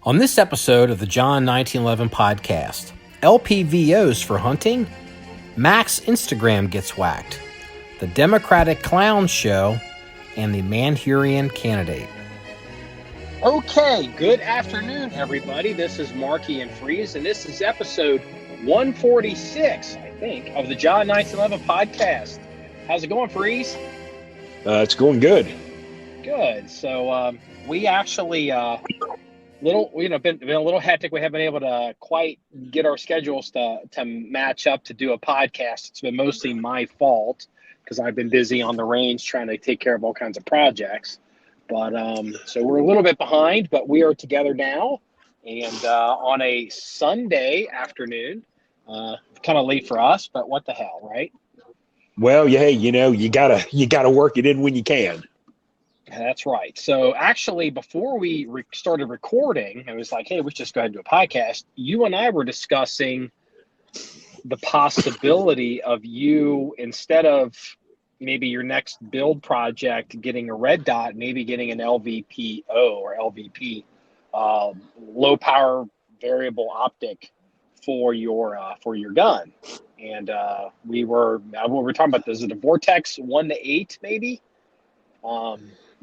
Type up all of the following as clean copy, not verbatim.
On this episode of the John 1911 podcast, LPVOs for hunting, Mac's Instagram gets whacked, the Democratic Clown Show, and the Manurhin candidate. Okay, good afternoon, everybody. This is Marky and Freeze, and this is episode 146, I think, of the John 1911 podcast. How's it going, Freeze? It's going good. Good. So we actually been a little hectic. We haven't been able to quite get our schedules to match up to do a podcast. It's been mostly my fault because I've been busy on the range trying to take care of all kinds of projects. But so we're a little bit behind, but we are together now, and on a Sunday afternoon, kind of late for us, but what the hell, right? Well, yeah, you gotta work it in when you can. That's right. So actually, before we started recording, it was like, hey, we should just go ahead and do a podcast. You and I were discussing the possibility of you, instead of maybe your next build project getting a red dot, maybe getting an LVPO or LVP, low power variable optic for your gun. And we were talking about, is it a Vortex 1-8 maybe?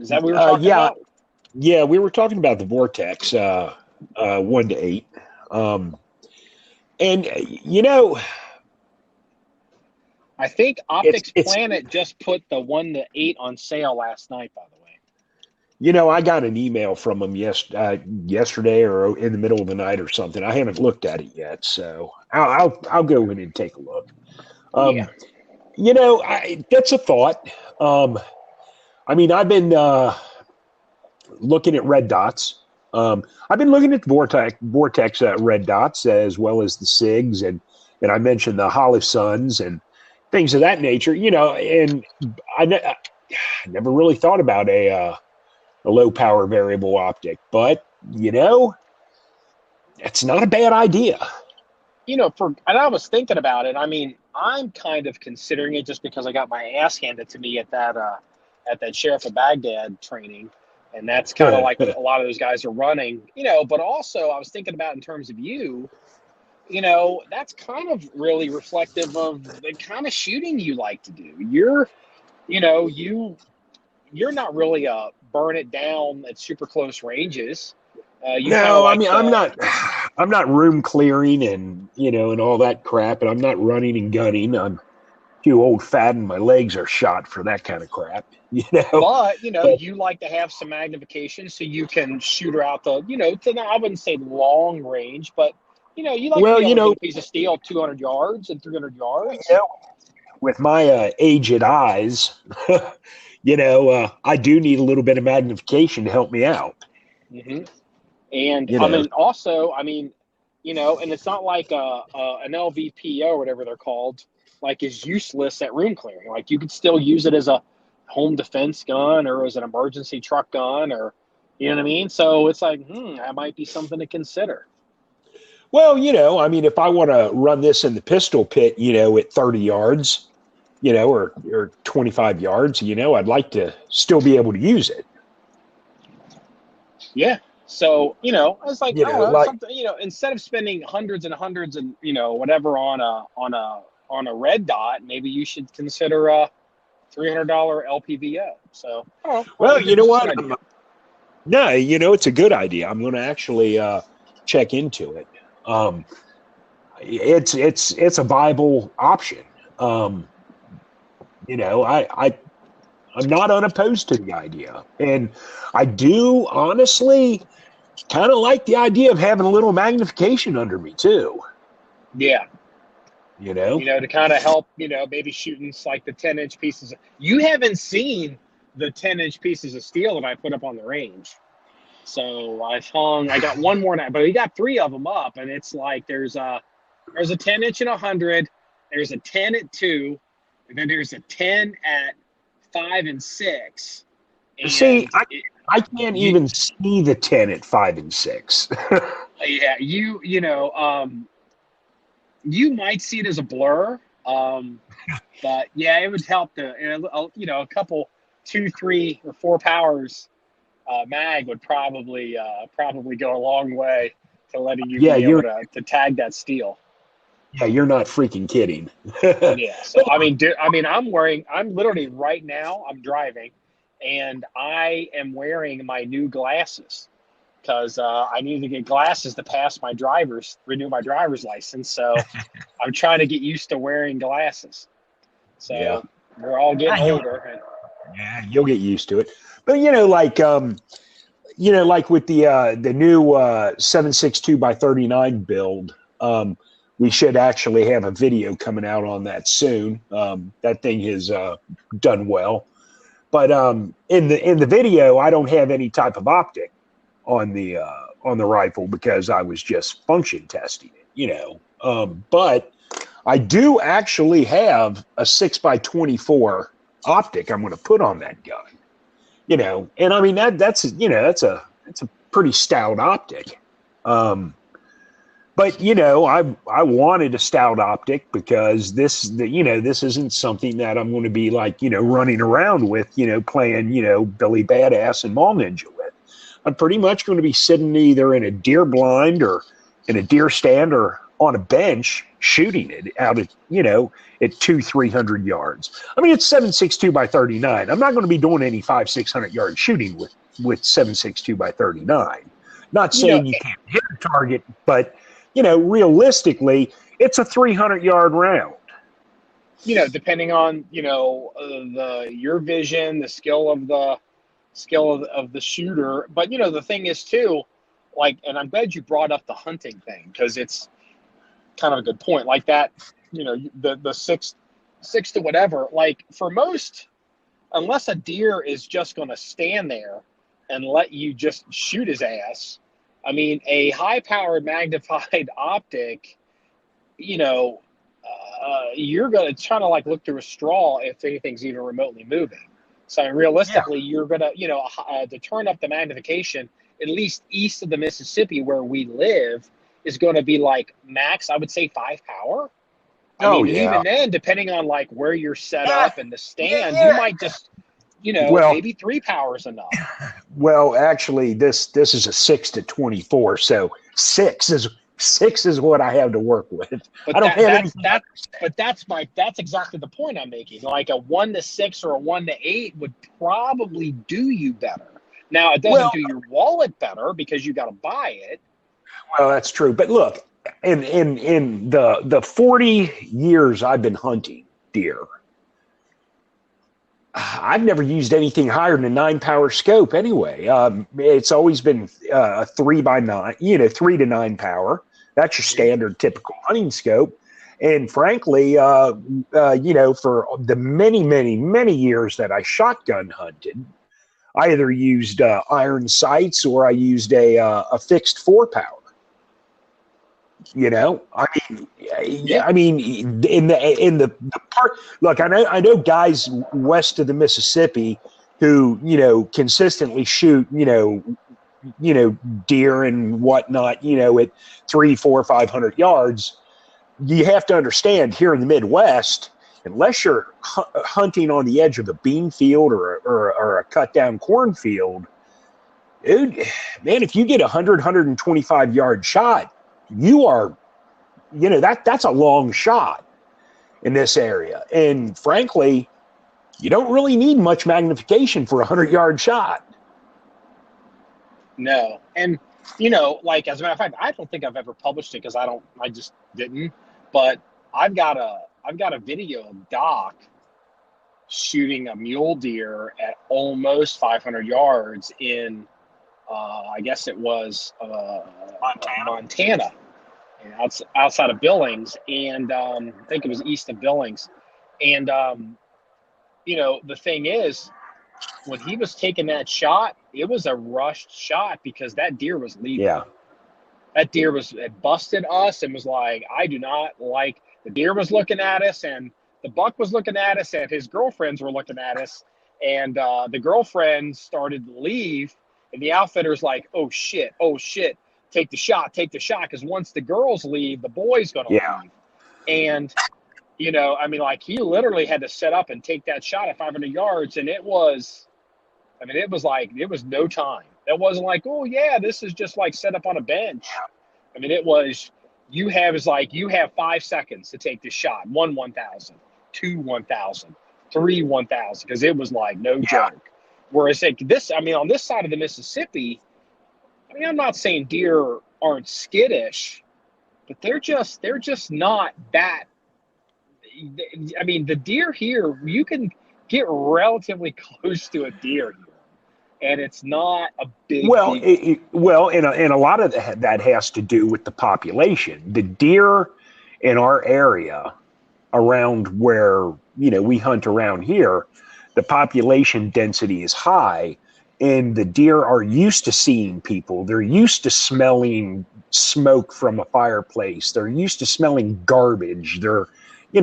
Is that what we were talking about? Yeah, we were talking about the Vortex 1-8. I think Optics Planet just put the 1-8 on sale last night, by the way. I got an email from them yesterday or in the middle of the night or something. I haven't looked at it yet, so I'll go in and take a look. That's a thought. I've been looking at red dots. I've been looking at the Vortex red dots as well as the SIGs, and I mentioned the Holosuns and things of that nature. And I never really thought about a low power variable optic, but it's not a bad idea. And I was thinking about it. I'm kind of considering it just because I got my ass handed to me at that Sheriff of Baghdad training, and that's kind of like a lot of those guys are running. But also I was thinking about in terms of you. That's kind of really reflective of the kind of shooting you like to do. You're not really a burn it down at super close ranges. I'm not room clearing and and all that crap, and I'm not running and gunning. I'm too old fat and my legs are shot for that kind of crap. But you like to have some magnification so you can shoot her out the I wouldn't say long range, but you like to be able to get a piece of steel 200 yards and 300 yards. With my aged eyes, I do need a little bit of magnification to help me out. Mm-hmm. And and it's not like an LVPO or whatever they're called, like is useless at room clearing. Like you could still use it as a home defense gun or as an emergency truck gun, or you know what I mean? So it's like, that might be something to consider. Well, if I want to run this in the pistol pit, at 30 yards, or 25 yards, I'd like to still be able to use it. Yeah. So, I was like, something, instead of spending hundreds and hundreds and, whatever on a red dot, maybe you should consider a $300 LPVO. So, well, you know what? No, it's a good idea. I'm going to actually check into it. It's a viable option. I'm not unopposed to the idea, and I do honestly kind of like the idea of having a little magnification under me too. Yeah. To kind of help, maybe shooting like the 10-inch pieces. You haven't seen the 10-inch pieces of steel that I put up on the range. So I got one more night, but we got 3 of them up, and it's like there's a 10-inch at 100, there's a 10 at 2, and then there's a 10 at 5 and 6. And see, I can't even see the 10 at 5 and 6. Yeah, you might see it as a blur, but yeah, it would help to a couple 2, 3, or 4 powers mag would probably go a long way to letting you Yeah, be able to tag that steel. Yeah, you're not freaking kidding. Yeah. So I'm literally right now I'm driving, and I am wearing my new glasses because I need to get glasses to renew my driver's license. So I'm trying to get used to wearing glasses. So Yeah. we're all getting older. Yeah, you'll get used to it. But like with the new 762 by 39 build, we should actually have a video coming out on that soon. That thing has done well, but in the video, I don't have any type of optic on the rifle because I was just function testing it. But I do actually have a 6x24 optic I'm going to put on that gun. And I mean that's a pretty stout optic. But I wanted a stout optic because this isn't something that I'm going to be like running around with playing Billy Badass and Mall Ninja with. I'm pretty much going to be sitting either in a deer blind or in a deer stand or on a bench shooting it out at 200-300 yards. I mean, it's 7.62 by 39. I'm not going to be doing any 500-600 yard shooting with 7.62 by 39. Not saying you can't hit a target, but realistically, it's a 300-yard round. Depending on your vision, the skill of the shooter. But the thing is too, and I'm glad you brought up the hunting thing because it's kind of a good point. Like that, the six to whatever. Like for most, unless a deer is just going to stand there and let you just shoot his ass. I mean, a high-powered magnified optic, you're going to try to look through a straw if anything's even remotely moving. So realistically, you're going to, to turn up the magnification, at least east of the Mississippi where we live, is going to be max, I would say 5 power. Even then, depending on where you're set up and the stand, you might just, maybe 3 power is enough. Well, actually, this is a 6 to 24, so six is what I have to work with. But I don't have anything. But that's exactly the point I'm making. Like a 1 to 6 or a 1 to 8 would probably do you better. Now it doesn't do your wallet better because you got to buy it. Well, that's true. But look, in the 40 years I've been hunting deer, I've never used anything higher than a 9 power scope anyway. It's always been a 3 by 9, 3 to 9 power. That's your standard typical hunting scope. And frankly, for the many, many, many years that I shotgun hunted, I either used iron sights or I used a fixed 4 power. In the part, look, I know guys west of the Mississippi who, consistently shoot, deer and whatnot, at 300, 400, 500 yards. You have to understand here in the Midwest, unless you're hunting on the edge of a bean field or a cut down cornfield, dude, man, if you get 100, 125 yard shot, you are, that's a long shot in this area. And frankly, you don't really need much magnification for a 100-yard shot. No. And, as a matter of fact, I don't think I've ever published it because I just didn't. But I've got a video of Doc shooting a mule deer at almost 500 yards in, I guess it was Montana, outside of Billings, and I think it was east of Billings. And the thing is, when he was taking that shot, it was a rushed shot because that deer was leaving. Yeah. That deer had busted us and was like, I do not like. The deer was looking at us, and the buck was looking at us, and his girlfriends were looking at us, and the girlfriends started to leave, and the outfitter's like, oh shit, take the shot, because once the girls leave, the boy's gonna leave. And he literally had to set up and take that shot at 500 yards, and it was I mean, it was no time. It wasn't like, oh yeah, this is just like set up on a bench. I mean, it was, you have 5 seconds to take the shot. 1,000, 1,000, 1,000, because it was like no joke. Whereas on this side of the Mississippi, I mean, I'm not saying deer aren't skittish, but they're just not that. I mean, the deer here, you can get relatively close to a deer here, and it's not a big deal. And a lot of that has to do with the population. The deer in our area around where, we hunt around here, the population density is high, and the deer are used to seeing people. They're used to smelling smoke from a fireplace. They're used to smelling garbage. They're, you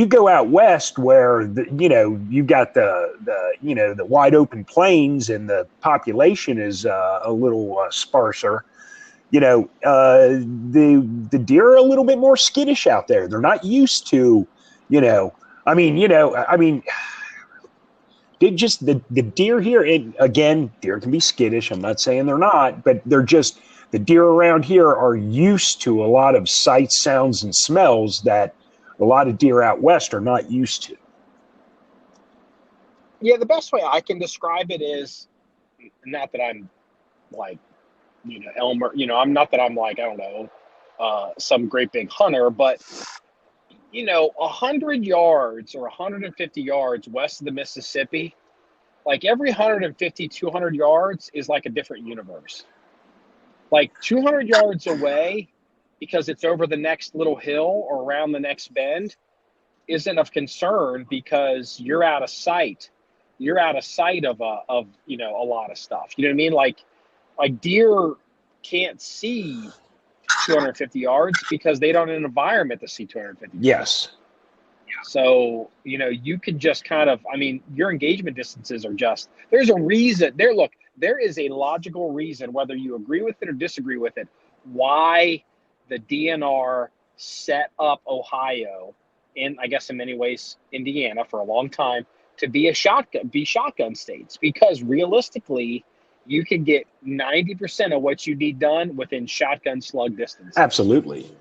go out west where you got the wide open plains and the population is a little sparser. The deer are a little bit more skittish out there. They're not used to, they just the deer here. Again, deer can be skittish. I'm not saying they're not, but they're just, the deer around here are used to a lot of sights, sounds, and smells that a lot of deer out west are not used to. Yeah, the best way I can describe it is, not that I'm like, Elmer, I'm not that I'm like, I don't know, some great big hunter, but 100 yards or 150 yards west of the Mississippi, like every 150, 200 yards is like a different universe. Like 200 yards away, because it's over the next little hill or around the next bend, isn't of concern because you're out of sight. You're out of sight of a lot of stuff. You know what I mean? Like deer can't see 250 yards because they don't have an environment to see 250 yards. Yes. So, you could just kind of, your engagement distances are just, there's a reason there. Look, there is a logical reason, whether you agree with it or disagree with it, why the DNR set up Ohio, and I guess in many ways Indiana for a long time, to be shotgun states, because realistically you can get 90% of what you need done within shotgun slug distance. Absolutely.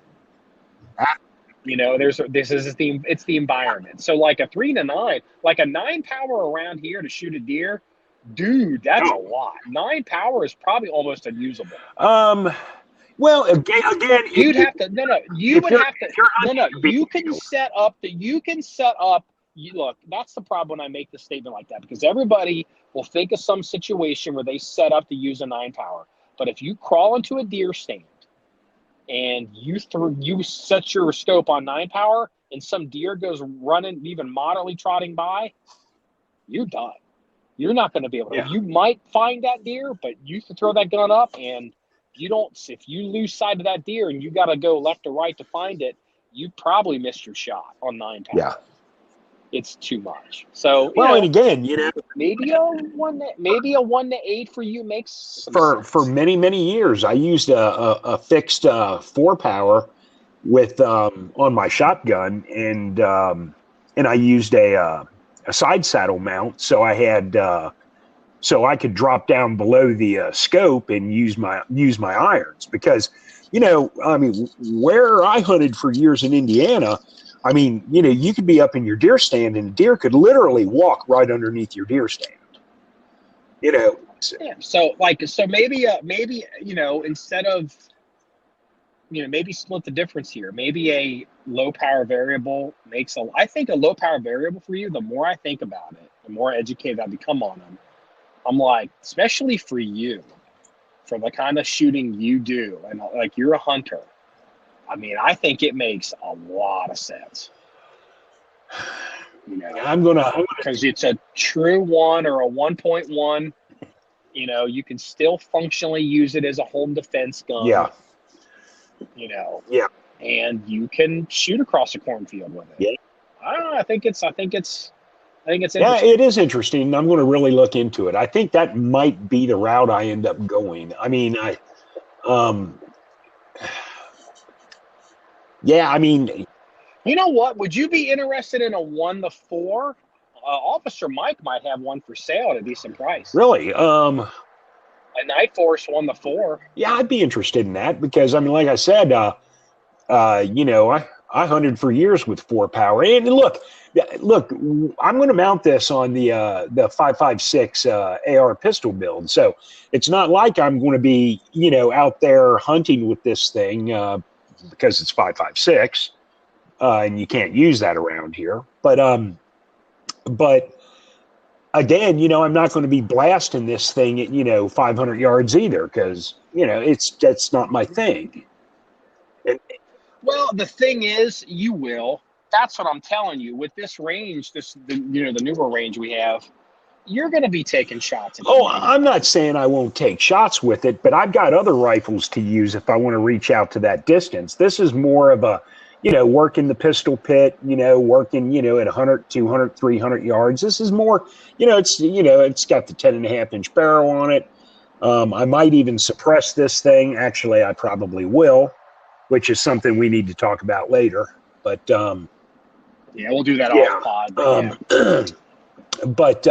It's the environment. So like a 3-9, like a 9 power around here to shoot a deer, dude, that's a lot. 9 power is probably almost unusable. Well, again, you can set up. Look, that's the problem when I make the statement like that, because everybody will think of some situation where they set up to use a 9 power. But if you crawl into a deer stand and you set your scope on 9 power and some deer goes running, even moderately trotting by, you're done. You're not going to be able to. Yeah. You might find that deer, but you can throw that gun up, and if you lose sight of that deer and you got to go left or right to find it, you probably missed your shot on 9 power. Yeah. It's too much. So and again, maybe a 1 to 8 for you makes some sense. For many years, I used a fixed 4 power with on my shotgun, and I used a side saddle mount, so I had so I could drop down below the scope and use my irons, because where I hunted for years in Indiana, you could be up in your deer stand and a deer could literally walk right underneath your deer stand. Yeah. So maybe instead of, maybe split the difference here. Maybe a low power variable I think a low power variable for you, the more I think about it, the more educated I become on them. I'm like, especially for you, for the kind of shooting you do, and like you're a hunter, I think it makes a lot of sense. Because it's a true 1 or a 1.1. You can still functionally use it as a home defense gun. Yeah. Yeah. And you can shoot across a cornfield with it. Yeah. I don't know. I think it's interesting. Yeah, it is interesting. I'm going to really look into it. I think that might be the route I end up going. You know what? Would you be interested in a 1 to 4 Officer Mike might have one for sale at a decent price. Really? A Night Force 1-4. Yeah, I'd be interested in that because, I mean, like I said, I hunted for years with 4-power. And look, I'm going to mount this on the 5.56 AR pistol build. So it's not like I'm going to be, out there hunting with this thing because it's 5.56 and you can't use that around here. But again, I'm not going to be blasting this thing at 500 yards either because that's not my thing. Well, the thing is, you will. That's what I'm telling you. With this range, the newer range we have, you're going to be taking shots. I'm not saying I won't take shots with it, but I've got other rifles to use if I want to reach out to that distance. This is more of a, working the pistol pit, working, at 100, 200, 300 yards. This is more, it's got the 10.5-inch barrel on it. I might even suppress this thing. Actually, I probably will, which is something we need to talk about later. But yeah, we'll do that off pod. But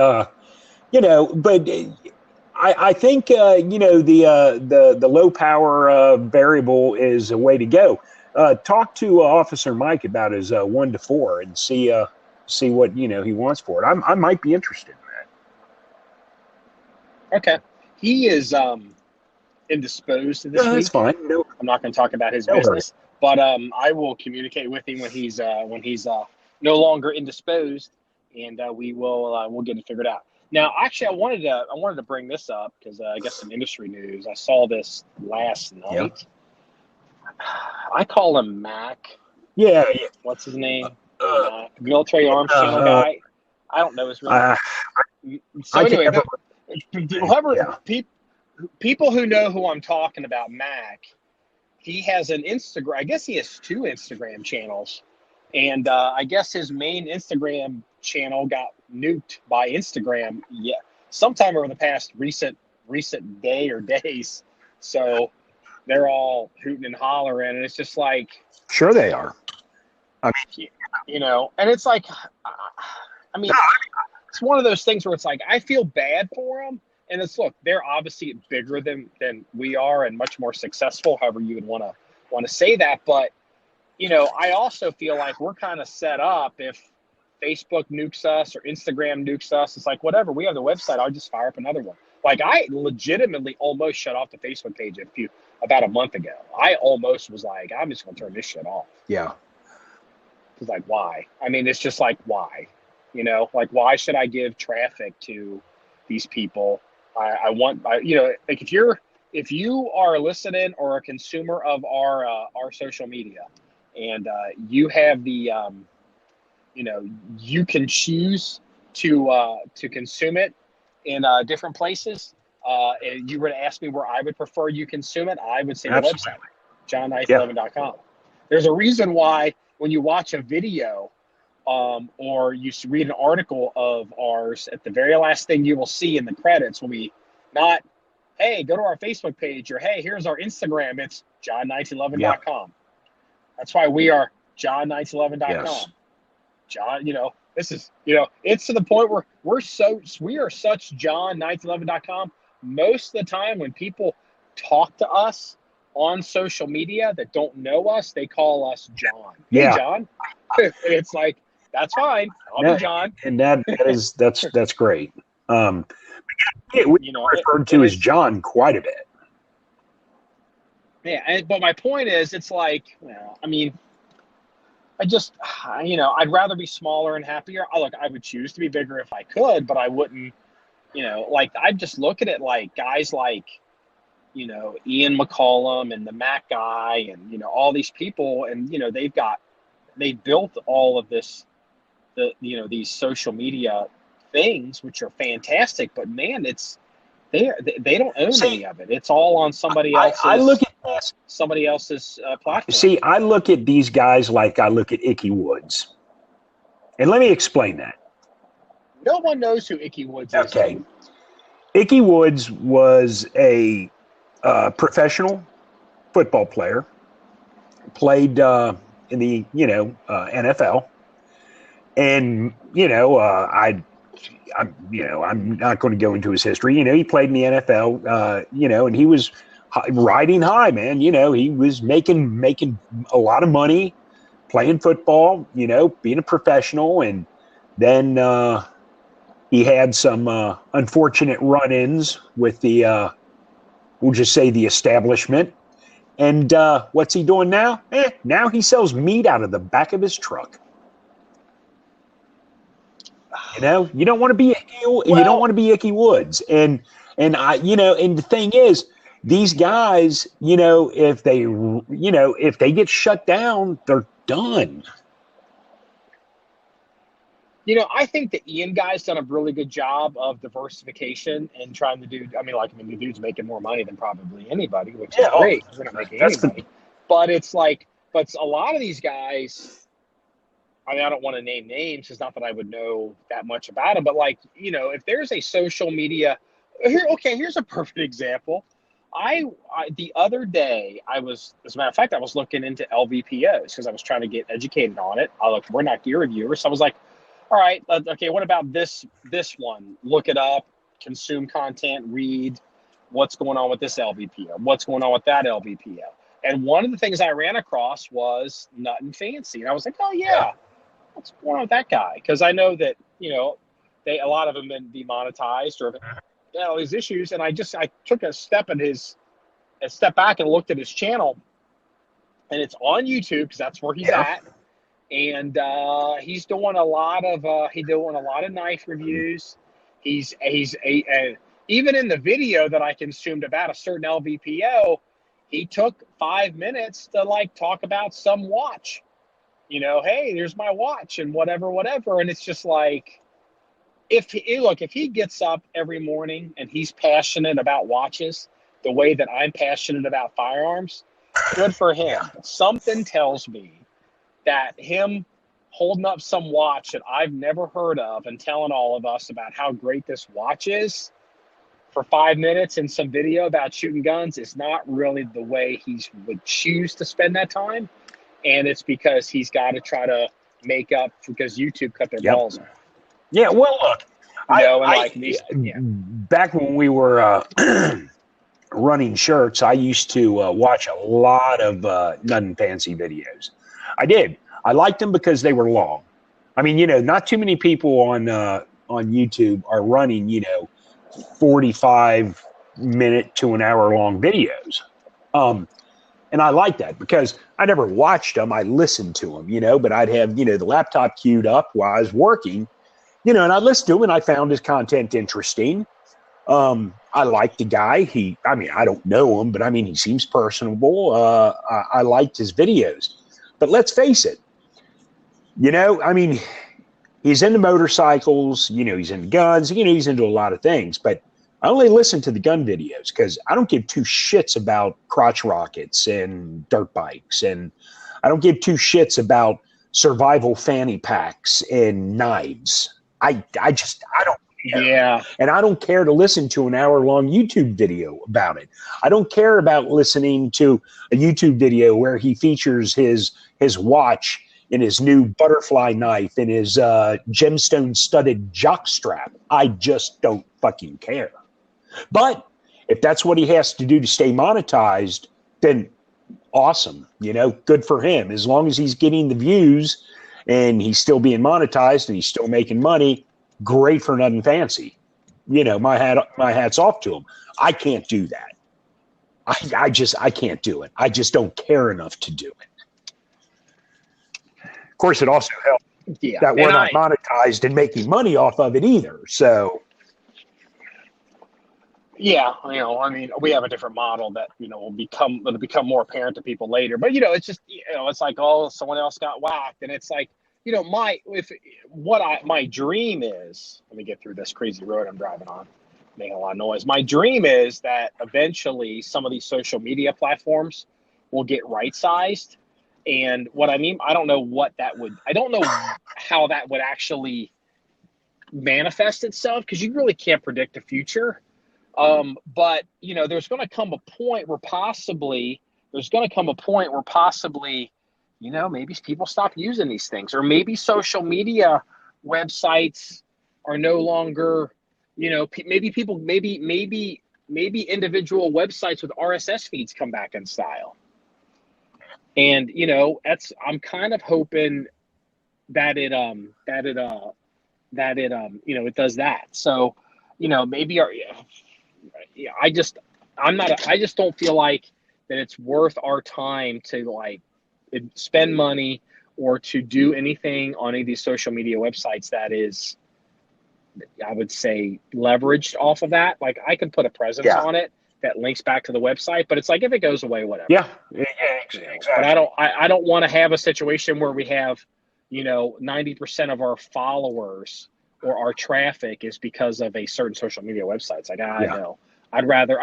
I think the low power variable is a way to go. Talk to Officer Mike about his 1-4 and see what he wants for it. I might be interested in that. Okay, he is indisposed this week. That's fine. No, I'm not going to talk about his business, but I will communicate with him when he's no longer indisposed, and we'll get it figured out. Now, actually, I wanted to bring this up because I guess some industry news. I saw this last night. Yep. I call him Mac. Yeah. What's his name? Military Arms Channel guy. I don't know his real name. So anyway, people who know who I'm talking about, Mac, he has an Instagram. I guess he has 2 Instagram channels, and I guess his main Instagram channel got nuked by Instagram. Yeah, sometime over the past recent day or days. So they're all hooting and hollering, and it's just like, sure they are. I mean, and it's like, I mean, it's one of those things where it's like I feel bad for them. And look, they're obviously bigger than we are and much more successful, however you would want to say that. But, I also feel like we're kind of set up if Facebook nukes us or Instagram nukes us. It's like, whatever, we have the website. I'll just fire up another one. Like, I legitimately almost shut off the Facebook page about a month ago. I almost was like, I'm just going to turn this shit off. Yeah. It's like, why? I mean, it's just like, why? Like, why should I give traffic to these people? Like if you are listening or a consumer of our social media, and you have the you can choose to consume it in different places. And you were to ask me where I would prefer you consume it, I would say the website, john911.com. There's a reason why when you watch a video or you read an article of ours, at the very last thing you will see in the credits will be not, hey, go to our Facebook page, or hey, here's our Instagram. It's john1911.com. Yeah. That's why we are john1911.com. Yes. John, this is, it's to the point where we are such john1911.com. Most of the time when people talk to us on social media that don't know us, they call us John. Yeah. Hey, John. And it's like, that's fine. I'll be John. And that's great. We referred to as John quite a bit. Yeah, but my point is, it's like, I mean, I'd rather be smaller and happier. Look, I would choose to be bigger if I could, but I wouldn't, like, I just look at it like guys like, Ian McCollum and the Mac guy and, all these people, and, they built all of this, these social media things, which are fantastic, but man, they don't own any of it. It's all on somebody else's. I look at somebody else's platform. See, I look at these guys like I look at Icky Woods, and let me explain that. No one knows who Icky Woods is. Okay, Icky Woods was a professional football player, played in the NFL, And, I'm not going to go into his history. He played in the NFL, and he was riding high, man. He was making a lot of money playing football, being a professional. And then he had some unfortunate run-ins with the, we'll just say the establishment. And what's he doing now? Now he sells meat out of the back of his truck. You don't want to be you don't want to be Icky Woods. And the thing is, these guys, if they get shut down, they're done. I think the Ian guy's done a really good job of diversification and trying to do. The dude's making more money than probably anybody, which is great. We're not making any money, but it's a lot of these guys. I don't want to name names. It's not that I would know that much about them, but if there's a social media here's a perfect example. I the other day as a matter of fact, I was looking into LVPOs because I was trying to get educated on it. We're not gear reviewers, so I was like, all right, okay, what about this one? Look it up, consume content, read what's going on with this LVPO, what's going on with that LVPO. And one of the things I ran across was Nut and Fancy, and I was like, oh yeah. What's going on with that guy? Because I know that a lot of them been demonetized or all these issues, and I took a step back and looked at his channel, and it's on YouTube because that's where he's at, and he's doing a lot of knife reviews. He's even in the video that I consumed about a certain LVPO, he took 5 minutes to talk about some watch. Hey, there's my watch and whatever. And it's just if he gets up every morning and he's passionate about watches the way that I'm passionate about firearms, good for him. Yeah. Something tells me that him holding up some watch that I've never heard of and telling all of us about how great this watch is for 5 minutes in some video about shooting guns is not really the way he would choose to spend that time. And it's because he's got to try to make up because YouTube cut their balls off. Yeah, well, look, back when we were running shirts, I used to watch a lot of Nut and Fancy videos. I did. I liked them because they were long. Not too many people on YouTube are running, 45-minute to an hour-long videos. And I like that because I never watched them. I listened to them, but I'd have, the laptop queued up while I was working, and I listened to him and I found his content interesting. I like the guy. I don't know him, but he seems personable. I liked his videos, but let's face it, he's into motorcycles, he's into guns, he's into a lot of things, but I only listen to the gun videos because I don't give two shits about crotch rockets and dirt bikes. And I don't give two shits about survival fanny packs and knives. I don't care. Yeah. And I don't care to listen to an hour-long YouTube video about it. I don't care about listening to a YouTube video where he features his watch and his new butterfly knife and his gemstone-studded jockstrap. I just don't fucking care. But if that's what he has to do to stay monetized, then awesome, good for him. As long as he's getting the views and he's still being monetized and he's still making money, great for Nut and Fancy. My hat's off to him. I can't do that. I can't do it. I just don't care enough to do it. Of course, it also helps that we're not monetized and making money off of it either. So. Yeah, we have a different model that will become more apparent to people later. But it's just it's like, oh, someone else got whacked, and it's like my dream is. Let me get through this crazy road I'm driving on, making a lot of noise. My dream is that eventually some of these social media platforms will get right sized, and what I mean, I don't know how that would actually manifest itself because you really can't predict the future. But there's going to come a point where possibly maybe people stop using these things, or maybe social media websites are no longer, maybe individual websites with RSS feeds come back in style. And, I'm kind of hoping that it does that. So, maybe I just don't feel like that it's worth our time to like spend money or to do anything on any of these social media websites that is, I would say, leveraged off of that. Like, I can put a presence on it that links back to the website, but it's like, if it goes away, whatever. Yeah, exactly. But I don't want to have a situation where we have, 90% of our followers or our traffic is because of a certain social media website. It's like, no, I'd rather,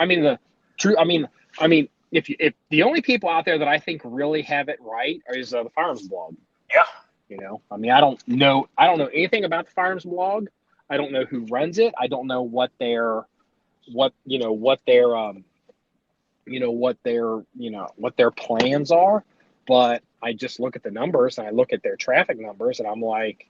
if the only people out there that I think really have it right is the Firearms blog. Yeah. I don't know anything about the Firearms blog. I don't know who runs it. I don't know what their plans are, but I just look at the numbers and I look at their traffic numbers and I'm like,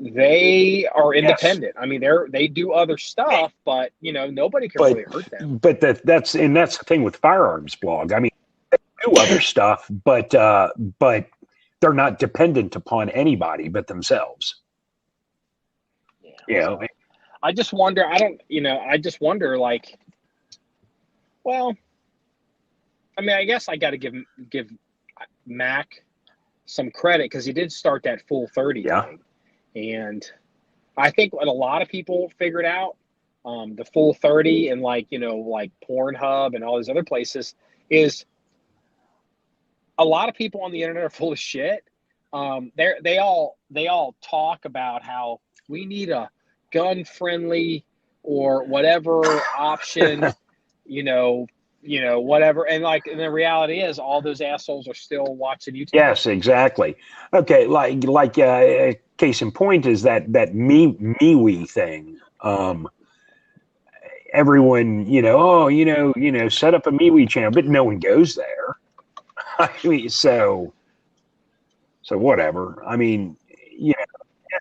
they are independent. Yes. They do other stuff, but nobody can really hurt them. But that's the thing with Firearms blog. I mean, they do other stuff, but they're not dependent upon anybody but themselves. So I just wonder. Like, well, I guess I got to give Mac some credit because he did start that full 30 thing. And I think what a lot of people figured out, the full 30 and like Pornhub and all these other places, is a lot of people on the internet are full of shit. They all talk about how we need a gun-friendly or whatever option, whatever. And the reality is all those assholes are still watching YouTube. Yes, exactly. Okay. Like case in point is that MeWe thing. Everyone, set up a MeWe channel, but no one goes there. I mean, so whatever. I mean,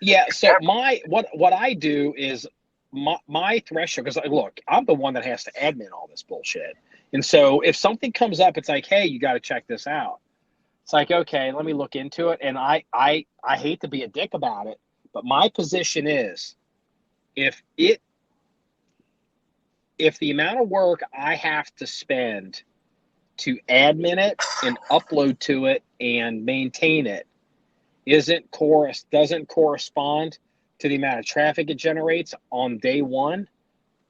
Yeah. So what I do is my threshold, because look, I'm the one that has to admin all this bullshit. And so if something comes up, it's like, hey, you got to check this out. It's like, okay, let me look into it. And I hate to be a dick about it, but my position is if the amount of work I have to spend to admin it and upload to it and maintain it doesn't correspond to the amount of traffic it generates on day one,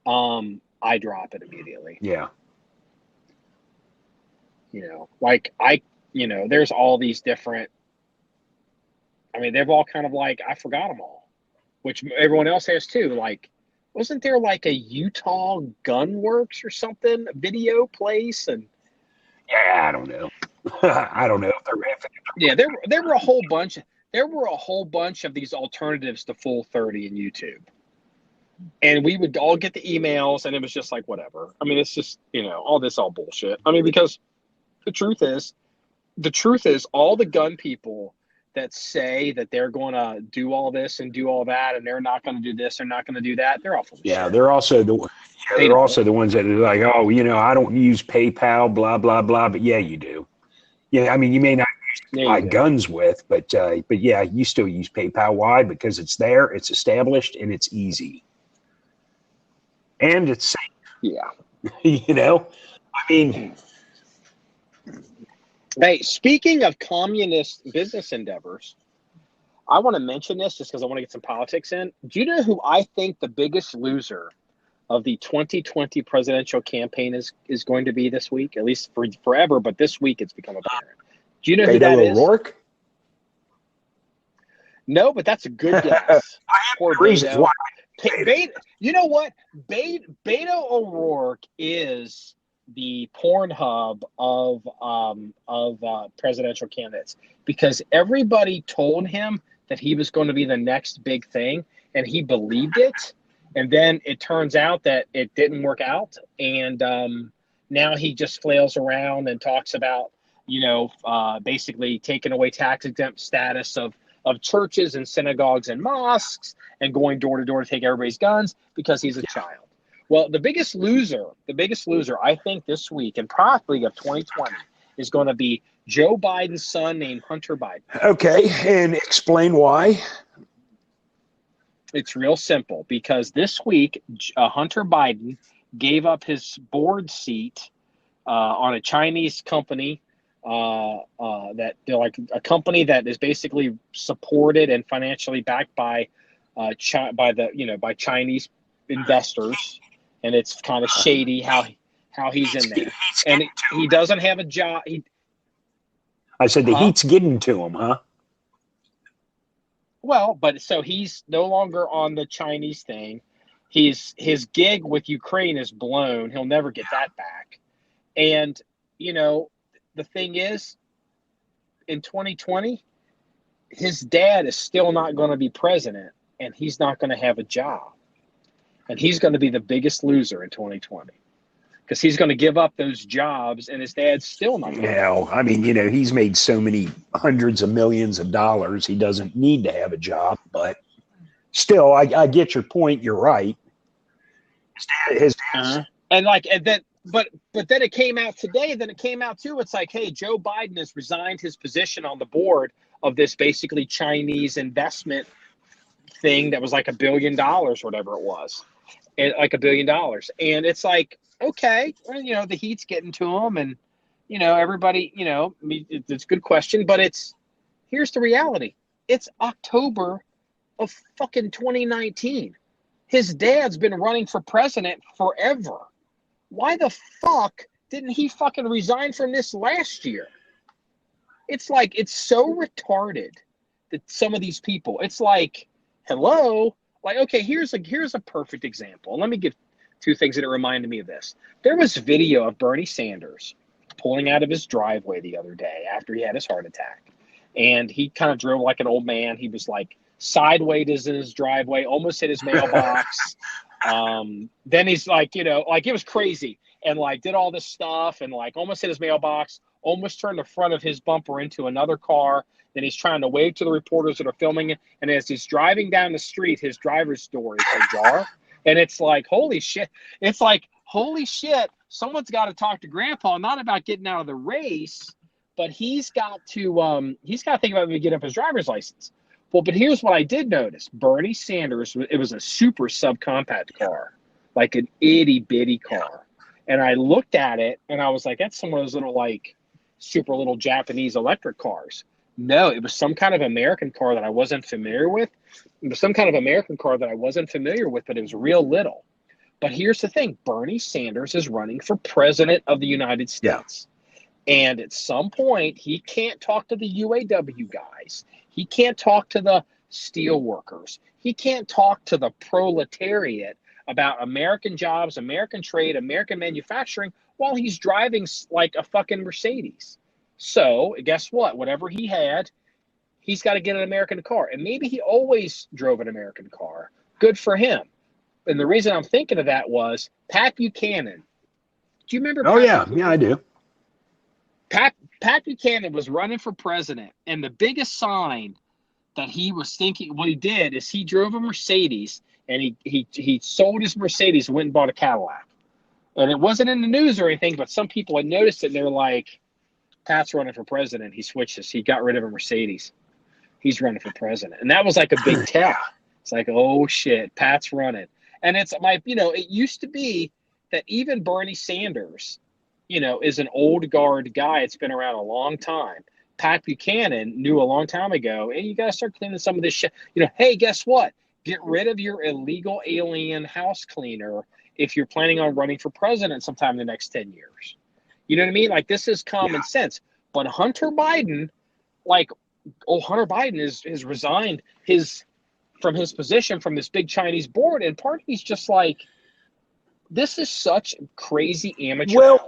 I drop it immediately. Yeah. There's all these different, they've all kind of like, I forgot them all, which everyone else has too. Like, wasn't there like a Utah Gunworks or something, a video place? And yeah, I don't know. I don't know if they're. Yeah, there were a whole bunch. There were a whole bunch of these alternatives to Full 30 in YouTube, and we would all get the emails, and it was just like whatever. It's just all bullshit. Because the truth is, all the gun people that say that they're going to do all this and do all that, and they're not going to do this, they're not going to do that, they're all full of shit. They're also the ones that are like, oh, I don't use PayPal, blah blah blah, but yeah, you do. Yeah, you may not buy guns with, but yeah, you still use PayPal. Why? Because it's there, it's established, and it's easy, and it's safe. Yeah, Hey, speaking of communist business endeavors, I want to mention this just because I want to get some politics in. Do you know who I think the biggest loser of the 2020 presidential campaign is going to be this week? At least for forever, but this week it's become apparent. Do you know who that is? O'Rourke? No, but that's a good guess. I have reasons why. You know what? Beto O'Rourke is the Pornhub of presidential candidates, because everybody told him that he was going to be the next big thing, and he believed it. And then it turns out that it didn't work out, and now he just flails around and talks about basically taking away tax exempt status of churches and synagogues and mosques and going door to door to take everybody's guns because he's a child. Well, the biggest loser, I think this week and probably of 2020 is going to be Joe Biden's son named Hunter Biden. Okay, and explain why. It's real simple because this week Hunter Biden gave up his board seat on a Chinese company that they're like a company that is basically supported and financially backed by Chinese investors, and it's kind of shady how he's in there, and he doesn't have a job. I said the heat's getting to him, huh? Well, but so he's no longer on the Chinese thing. His gig with Ukraine is blown. He'll never get that back. And, the thing is, in 2020, his dad is still not going to be president, and he's not going to have a job. And he's going to be the biggest loser in 2020 because he's going to give up those jobs, and his dad's still not. Yeah, I mean, he's made so many hundreds of millions of dollars. He doesn't need to have a job, but still, I get your point. You're right. His dad's But then it came out today. Then it came out too. It's like, hey, Joe Biden has resigned his position on the board of this basically Chinese investment thing that was like $1 billion, whatever it was, and like $1 billion. And it's like, okay, well, the heat's getting to him, and everybody, it's a good question, but here's the reality: it's October of fucking 2019. His dad's been running for president forever. Why the fuck didn't he fucking resign from this last year? It's like, it's so retarded that some of these people, it's like, hello? Like, okay, here's a perfect example. Let me give two things that reminded me of this. There was video of Bernie Sanders pulling out of his driveway the other day after he had his heart attack. And he kind of drove like an old man. He was like sideways in his driveway, almost hit his mailbox. Then he's like, it was crazy, and like did all this stuff and like almost hit his mailbox, almost turned the front of his bumper into another car. Then he's trying to wave to the reporters that are filming it. And as he's driving down the street, his driver's door is ajar. And it's like, holy shit. It's like, holy shit. Someone's got to talk to Grandpa, not about getting out of the race, but he's got to think about maybe getting up his driver's license. Well, but here's what I did notice. Bernie Sanders, it was a super subcompact car, like an itty bitty car. And I looked at it and I was like, that's some of those little like super little Japanese electric cars. No, it was some kind of American car that I wasn't familiar with. It was some kind of American car that I wasn't familiar with, but it was real little. But here's the thing. Bernie Sanders is running for president of the United States. Yeah. And at some point, he can't talk to the UAW guys. He can't talk to the steel workers. He can't talk to the proletariat about American jobs, American trade, American manufacturing while he's driving like a fucking Mercedes. So guess what? Whatever he had, he's got to get an American car. And maybe he always drove an American car. Good for him. And the reason I'm thinking of that was Pat Buchanan. Do you remember? Oh, yeah. Yeah, I do. Pat Buchanan was running for president. And the biggest sign that he was thinking, what he did is he drove a Mercedes and he sold his Mercedes and went and bought a Cadillac. And it wasn't in the news or anything, but some people had noticed it and they were like, Pat's running for president. He switched this. He got rid of a Mercedes. He's running for president. And that was like a big tell. It's like, oh shit, Pat's running. And it's like, it used to be that even Bernie Sanders, is an old guard guy. It's been around a long time. Pat Buchanan knew a long time ago, hey, you got to start cleaning some of this shit. Hey, guess what? Get rid of your illegal alien house cleaner if you're planning on running for president sometime in the next 10 years. You know what I mean? Like, this is common sense. But Hunter Biden, Hunter Biden has resigned from his position from this big Chinese board. And part of me's just like, this is such crazy amateur hour.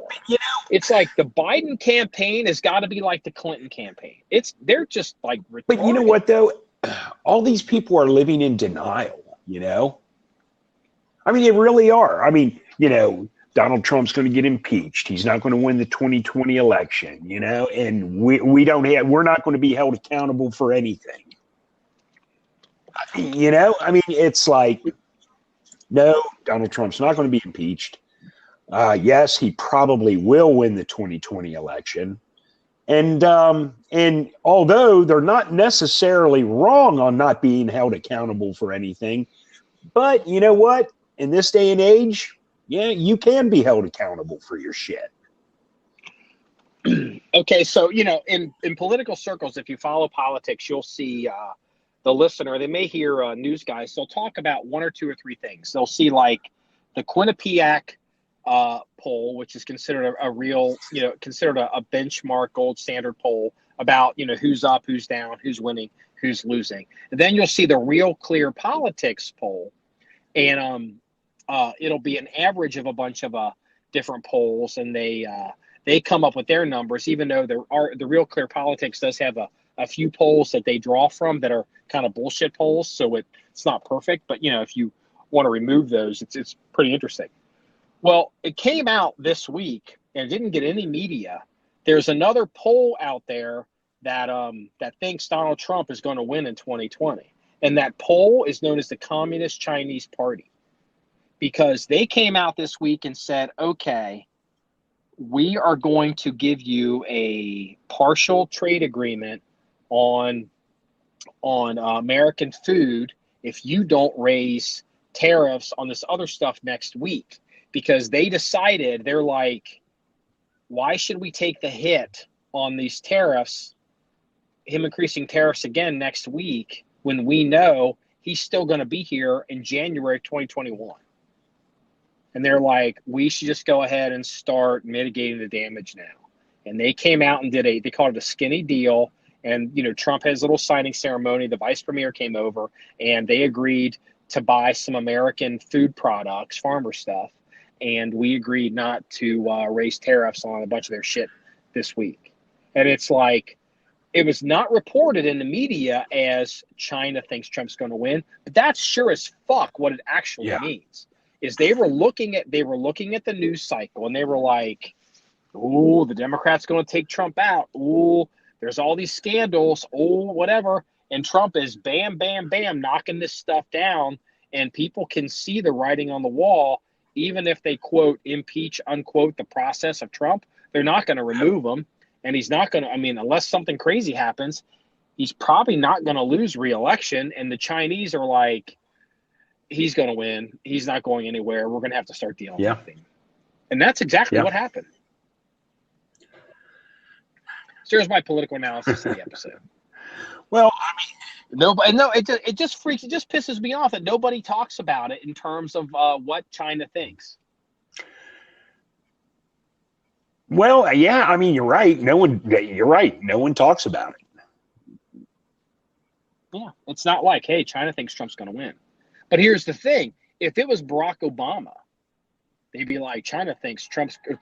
It's like the Biden campaign has got to be like the Clinton campaign. They're just like retarded. But you know what, though? All these people are living in denial, I mean, they really are. I mean, Donald Trump's going to get impeached. He's not going to win the 2020 election, and we're not going to be held accountable for anything. It's like, no, Donald Trump's not going to be impeached. Yes, he probably will win the 2020 election. And although they're not necessarily wrong on not being held accountable for anything, but you know what? In this day and age, yeah, you can be held accountable for your shit. Okay, so, in political circles, if you follow politics, you'll see the listener, they may hear news guys, they'll talk about one or two or three things. They'll see like the Quinnipiac poll, which is considered a real, considered a benchmark gold standard poll about, who's up, who's down, who's winning, who's losing. And then you'll see the Real Clear Politics poll, and it'll be an average of a bunch of different polls, and they come up with their numbers, even though the Real Clear Politics does have a few polls that they draw from that are kind of bullshit polls, so it's not perfect. But if you want to remove those, it's pretty interesting. Well, it came out this week and didn't get any media. There's another poll out there that thinks Donald Trump is going to win in 2020, and that poll is known as the Communist Chinese Party, because they came out this week and said, okay, we are going to give you a partial trade agreement on American food if you don't raise tariffs on this other stuff next week. Because they decided, they're like, why should we take the hit on these tariffs, him increasing tariffs again next week, when we know he's still going to be here in January 2021? And they're like, we should just go ahead and start mitigating the damage now. And they came out and they called it a skinny deal. And, Trump has a little signing ceremony. The vice premier came over and they agreed to buy some American food products, farmer stuff. And we agreed not to raise tariffs on a bunch of their shit this week. And it's like, it was not reported in the media as China thinks Trump's going to win, but that's sure as fuck what it actually means. Is they were looking at the news cycle and they were like, "Ooh, the Democrats going to take Trump out. Ooh, there's all these scandals. Ooh, whatever." And Trump is bam, bam, bam, knocking this stuff down, and people can see the writing on the wall. Even if they quote impeach unquote the process of Trump, they're not going to remove him, and he's not going to. Unless something crazy happens, he's probably not going to lose re-election. And the Chinese are like, he's going to win. He's not going anywhere. We're going to have to start dealing with him. And that's exactly what happened. So here's my political analysis of the episode. Well, it just pisses me off that nobody talks about it in terms of what China thinks. Well, yeah, you're right. You're right. No one talks about it. Yeah, it's not like, hey, China thinks Trump's going to win. But here's the thing: if it was Barack Obama, they'd be like, China thinks that